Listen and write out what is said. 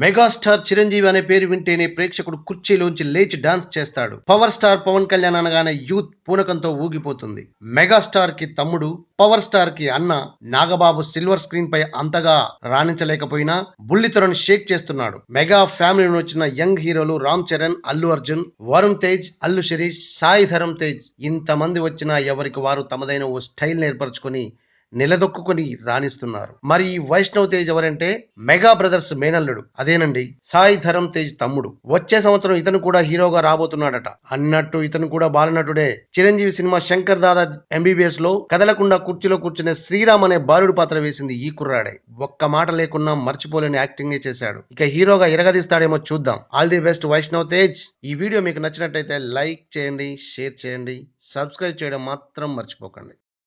Megastar Chiranjeevi అనే పేరు వింటేనే ప్రేక్షకుడు కుర్చీలోంచి లేచి డాన్స్ చేస్తాడు. పవర్ స్టార్ పవన్ కళ్యాణ్ అనగానే యూత్ పూనకంతో ఊగిపోతుంది. మెగాస్టార్ కి తమ్ముడు, పవర్ స్టార్ కి అన్న నాగబాబు సిల్వర్ స్క్రీన్ పై అంతగా రాణించలేకపోయినా బుల్లితెరను షేక్ చేస్తున్నాడు. మెగా ఫ్యామిలీ నుంచి వచ్చిన యంగ్ హీరోలు రామ్ చరణ్, అల్లు అర్జున్, వరుణ్ తేజ్, అల్లు శిరీష్, సాయి ధరమ్ తేజ్ ఇంతమంది వచ్చినా ఎవరికి వారు తమదైన ఓ స్టైల్ ఏర్పరచుకొని నిలదొక్కుని రాణిస్తున్నారు. మరి ఈ వైష్ణవ్ తేజ్ ఎవరంటే మెగా బ్రదర్స్ మేనల్లుడు. అదేనండి, సాయి ధరమ్ తేజ్ తమ్ముడు. వచ్చే సంవత్సరం ఇతను కూడా హీరోగా రాబోతున్నాడట. అన్నట్టు ఇతను కూడా బాలనటుడే. చిరంజీవి సినిమా శంకర్ దాదా ఎంబీబీఎస్ లో కదలకుండా కుర్చీలో కూర్చునే శ్రీరామ్ అనే బాలుడు పాత్ర వేసింది ఈ కుర్రాడే. ఒక్క మాట లేకున్నా మర్చిపోలేని యాక్టింగే చేశాడు. ఇక హీరోగా ఎరగదీస్తాడేమో చూద్దాం. All the best Vaishnav Tej. ఈ వీడియో మీకు నచ్చినట్టయితే లైక్ చేయండి, షేర్ చేయండి, సబ్స్క్రైబ్ చేయడం మాత్రం మర్చిపోకండి.